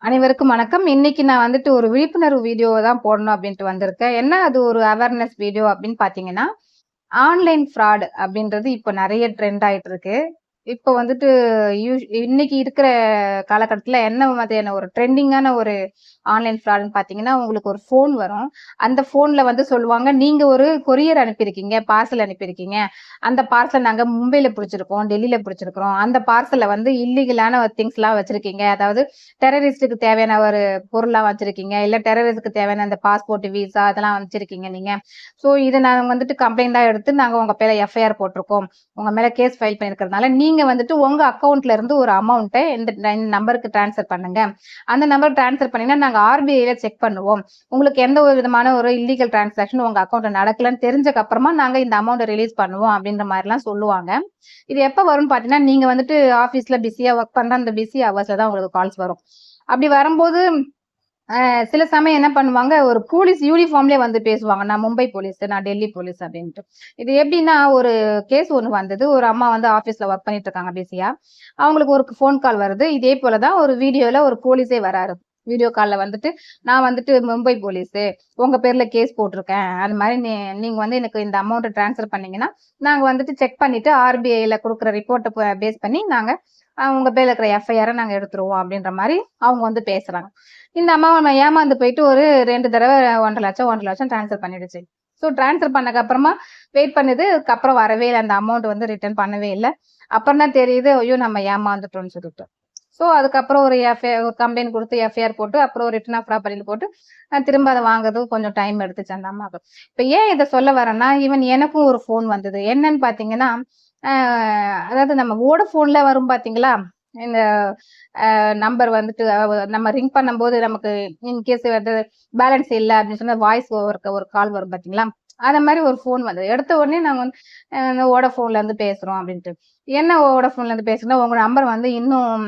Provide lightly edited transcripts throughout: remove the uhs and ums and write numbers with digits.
அனைவருக்கும் வணக்கம். இன்னைக்கு நான் வந்துட்டு ஒரு விழிப்புணர்வு வீடியோவை தான் போடணும் அப்படின்ட்டு வந்திருக்கேன். என்ன அது ஒரு அவேர்னஸ் வீடியோ அப்படின்னு பார்த்தீங்கன்னா, ஆன்லைன் ஃப்ராட் அப்படின்றது இப்ப நெறைய ட்ரெண்ட் ஆயிட்டு இருக்கு. இப்ப வந்துட்டு இன்னைக்கு இருக்கிற காலகட்டத்துல என்ன மாதிரியான ஒரு ட்ரெண்டிங்கான ஒரு ஆன்லைன் ஃப்ராட்ன்னு பார்த்தீங்கன்னா, உங்களுக்கு ஒரு ஃபோன் வரும். அந்த ஃபோன்ல வந்து சொல்லுவாங்க, "நீங்க ஒரு கொரியர் அனுப்பியிருக்கீங்க, பார்சல் அனுப்பியிருக்கீங்க. அந்த பார்சல் நாங்க மும்பைல பிடிச்சிருக்கோம், டெல்லியில பிடிச்சிருக்கிறோம். அந்த பார்சல்ல வந்து இல்லீகலான திங்ஸ்லாம் வச்சிருக்கீங்க. அதாவது டெரரிஸ்ட்டுக்கு தேவையான ஒரு பொருள்லாம் வச்சிருக்கீங்க. இல்ல டெரரிஸ்ட்க்கு தேவையான அந்த பாஸ்போர்ட், விசா அதெல்லாம் வச்சிருக்கீங்க நீங்க. ஸோ இத நாங்க வந்துட்டு கம்ப்ளைண்டா எடுத்து நாங்க உங்க பேர்ல எஃப்ஐஆர் போட்டிருக்கோம். உங்க மேல கேஸ் ஃபைல் பண்ணியிருக்கிறதுனால, நீங்க வந்துட்டு உங்க அக்கவுண்ட்ல இருந்து ஒரு அமௌண்ட்ட இந்த நம்பருக்கு ட்ரான்ஸ்ஃபர் பண்ணுங்க. அந்த நம்பருக்கு ட்ரான்ஸ்ஃபர் பண்ணீங்கன்னா, நாங்க ஆர்பிஐல செக் பண்ணுவோம். உங்களுக்கு எந்த ஒரு விதமான ஒரு இல்லீகல் டிரான்சாக்ஷன் உங்க அக்கவுண்ட்ல நடக்கலன்னு தெரிஞ்சதுக்கு அப்புறமா நாங்க இந்த அமௌண்ட்ட ரிலீஸ் பண்ணுவோம் அப்படின்ற மாதிரிலாம் சொல்லுவாங்க. இது எப்ப வரும்னு பார்த்தீங்கன்னா, நீங்க வந்துட்டு ஆஃபீஸ்ல பிஸியா ஒர்க் பண்ற அந்த பிஸி ஹவர்ஸ்ல தான் உங்களுக்கு கால்ஸ் வரும். அப்படி வரும்போது சில சமயம் என்ன பண்ணுவாங்க, ஒரு போலீஸ் யூனிஃபார்ம்லயே வந்து பேசுவாங்க. நான் மும்பை போலீஸ், நான் டெல்லி போலீஸ் அப்படின்ட்டு. இது எப்படின்னா, ஒரு கேஸ் ஒண்ணு வந்தது. ஒரு அம்மா வந்து ஆபீஸ்ல ஒர்க் பண்ணிட்டு இருக்காங்க பிஸியா. அவங்களுக்கு ஒரு ஃபோன் கால் வருது. இதே போல தான் ஒரு வீடியோல ஒரு போலீஸே வராரு. வீடியோ கால்ல வந்துட்டு, "நான் வந்துட்டு மும்பை போலீஸு. உங்க பேர்ல கேஸ் போட்டிருக்கேன். அது மாரி நீங்க வந்து எனக்கு இந்த அமௌண்ட் ட்ரான்ஸ்ஃபர் பண்ணீங்கன்னா, நாங்க வந்துட்டு செக் பண்ணிட்டு ஆர்பிஐல குடுக்குற ரிப்போர்ட்ட பேஸ் பண்ணி நாங்க உங்க பேர்ல இருக்கிற எஃப்ஐஆர நாங்க எடுத்துருவோம்." அப்படின்ற மாரி அவங்க வந்து பேசுறாங்க. இந்த அம்மாவ நான் ஏமாந்து போயிட்டு ஒரு 2 தடவ 1,50,000 ட்ரான்ஸ்ஃபர் பண்ணிடுச்சு. ஸோ ட்ரான்ஸ்ஃபர் பண்ணதுக்கு அப்புறமா வெயிட் பண்ணுது. அதுக்கப்புறம் வரவே இல்ல. அந்த அமௌண்ட் வந்து ரிட்டர்ன் பண்ணவே இல்ல. அப்புறம் தான் தெரியுது, ஐயோ! நம்ம ஏமாந்துட்டோம்னு சொல்லிட்டு. ஸோ அதுக்கப்புறம் ஒரு கம்ப்ளைண்ட் குடுத்து எஃப்ஐஆர் போட்டு, அப்புறம் ரிட்டர்ன் ஆஃப் ப்ராப்பர்ட்டில போட்டு, திரும்ப அத வாங்குறதுக்கு கொஞ்சம் டைம் எடுத்துச்சு அந்த அம்மாவுக்கு. இப்ப ஏன் இத சொல்ல வரேன்னா, ஈவன் எனக்கும் ஒரு ஃபோன் வந்தது. என்னன்னு பார்த்தீங்கன்னா, அ அதாவது நம்ம வோடஃபோன்ல வரும் பார்த்தீங்களா? இந்த நம்பர் வந்துட்டு நம்ம ரிங் பண்ணும்போது நமக்கு இன்கேஸ் வந்து பேலன்ஸ் இல்ல அப்படின்னு சொன்னா வாய்ஸ் ஓவருக்கு ஒரு கால் வரும் பாத்தீங்களா? அத மாரி ஒரு ஃபோன் வந்தது. எடுத்த உடனே நாங்க வந்து வோடாஃபோன்ல இருந்து பேசுறோம் அப்படின்ட்டு. என்ன வோடாஃபோன்ல இருந்து பேசுறோம்னா, உங்க நம்பர் வந்து இன்னும்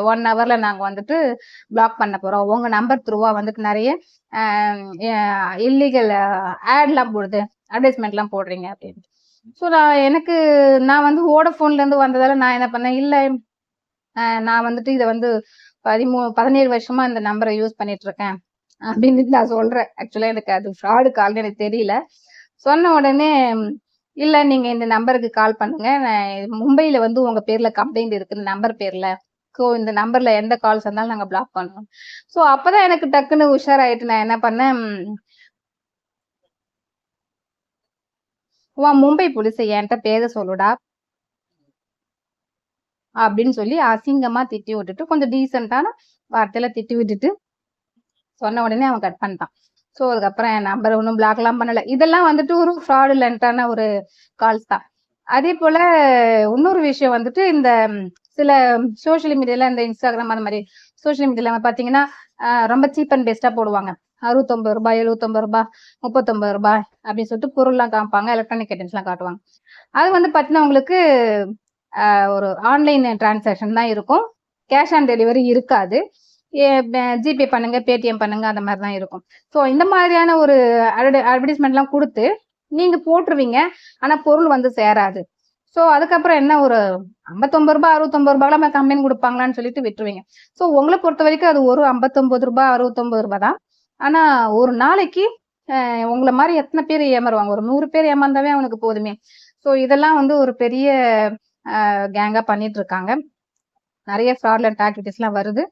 1 ஹவர்ல நாங்க வந்துட்டு பிளாக் பண்ண போறோம். உங்க நம்பர் த்ரூவா வந்துட்டு நெறைய அ இல்லீகல் ஆட்லாம் போடுது. அட்வர்டைஸ்மென்ட்லாம் போடுறீங்க அப்படின்ட்டு. ஸோ நான் வந்து வோடாஃபோன்ல இருந்து வந்ததால நான் என்ன பண்ணேன், இல்ல நான் வந்துட்டு இத வந்து 17 வருஷமா இந்த நம்பர யூஸ் பண்ணிட்டு இருக்கேன். அப்படின்னு நான் சொல்றேன். ஆக்சுவலா எனக்கு அது ஃப்ராடு கால்ன்னு எனக்கு தெரியல. சொன்ன உடனே, இல்ல நீங்க இந்த நம்பருக்கு கால் பண்ணுங்க. மும்பைல வந்து உங்க பேர்ல கம்ப்ளைண்ட் இருக்கு இந்த நம்பர் பேர்ல. ஸோ இந்த நம்பர்ல எந்த கால்ஸ் வந்தாலும் நாங்க பிளாக் பண்ணுவோம். ஸோ அப்பதான் எனக்கு டக்குன்னு உஷாராயிட்டு நான் என்ன பண்ணேன், "உன் மும்பை போலீஸ என்ட்ட பேச சொல்லுடா" அப்படின்னு சொல்லி அசிங்கமா திட்டி விட்டுட்டு, கொஞ்சம் டீசென்ட்டான வார்த்தையில திட்டி விட்டுட்டு சொன்ன உடனே அவன் கட் பண்ணிட்டான். ஸோ அதுக்கப்புறம் என் நம்பர் ஒன்னும் பிளாக்லாம் பண்ணல. இதெல்லாம் வந்துட்டு ஒரு ஃப்ராடுலன்ட்டான ஒரு கால்ஸ் தான். அதே போல இன்னொரு விஷயம் வந்துட்டு இந்த சில சோசியல் மீடியால இந்த Instagram அந்த மாரி சோசியல் மீடியால பார்த்தீங்கன்னா, ரொம்ப சீப் அண்ட் பெஸ்ட்டா போடுவாங்க. ரூ. 69 ரூ. 79 ரூ. 39 அப்படின்னு சொல்லிட்டு பொருள்லாம் காமிப்பாங்க. எலக்ட்ரானிக் ஐட்டம்ஸ்லாம் காட்டுவாங்க. அது வந்து பார்த்தீங்கன்னா, உங்களுக்கு ஒரு ஆன்லைன் டிரான்சாக்ஷன் தான் இருக்கும். கேஷ் ஆன் டெலிவரி இருக்காது. ஜிபே பண்ணுங்க, பேடிஎம் பண்ணுங்க அந்த மாரி தான் இருக்கும். ஸோ இந்த மாதிரியான ஒரு அட்வர்டைஸ்மென்ட்லாம் குடுத்து, நீங்க போட்டுருவீங்க. ஆனா பொருள் வந்து சேராது. ஸோ அதுக்கப்புறம் என்ன ஒரு ரூ. 59 ரூ. 69லாம் கம்ப்ளைண்ட் குடுப்பாங்களான்னு சொல்லிட்டு விட்டுருவீங்க. ஸோ உங்கள பொறுத்தவரைக்கும் அது ஒரு ரூ. 59 ரூ. 69 தான். ஆனா ஒரு நாளைக்கு உங்கள மாரி எத்தன பேர் ஏமாறுவாங்க? ஒரு 100 பேர் ஏமாந்தாவே அவனுக்கு போதுமே! ஸோ இதெல்லாம் வந்து ஒரு பெரிய கேங்கா பண்ணிட்டு இருக்காங்க. நெறைய ஃப்ராட்லன்ட் ஆக்டிவிட்டீஸ்லாம் வருது.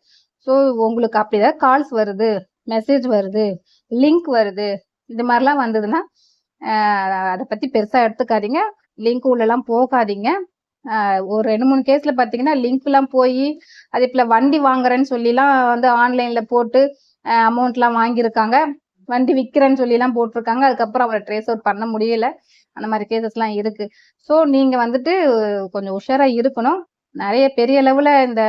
ஸோ உங்களுக்கு அப்படி ஏதாவது கால்ஸ் வருது, மெசேஜ் வருது, லிங்க் வருது, இது மாரிலாம் வந்ததுன்னா, அத பத்தி பெருசா எடுத்துக்காதீங்க. லிங்க் உள்ளலாம் போகாதீங்க. ஒரு 2, 3 கேஸ்ல பார்த்தீங்கன்னா, லிங்க்லாம் போயி, அதே போல வண்டி வாங்குறேன்னு சொல்லிலாம் வந்து ஆன்லைன்ல போட்டு அமௌண்ட்லாம் வாங்கியிருக்காங்க. வண்டி விக்கிறேன்னு சொல்லிலாம் போட்டுருக்காங்க. அதுக்கப்புறம் அவர ட்ரேஸ் அவுட் பண்ண முடியல. அந்த மாரி கேஸஸ்லாம் இருக்கு. ஸோ நீங்க வந்துட்டு கொஞ்சம் உஷாரா இருக்கணும். நெறைய பெரிய லெவல்ல இந்த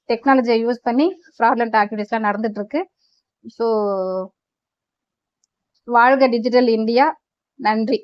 டெக்னாலஜிய யூஸ் பண்ணி ஃப்ராட்லன்ட் ஆக்டிவிட்டீஸ்லாம் நடந்துட்டு இருக்கு. ஸோ வாழ்க டிஜிட்டல் இந்தியா! நன்றி.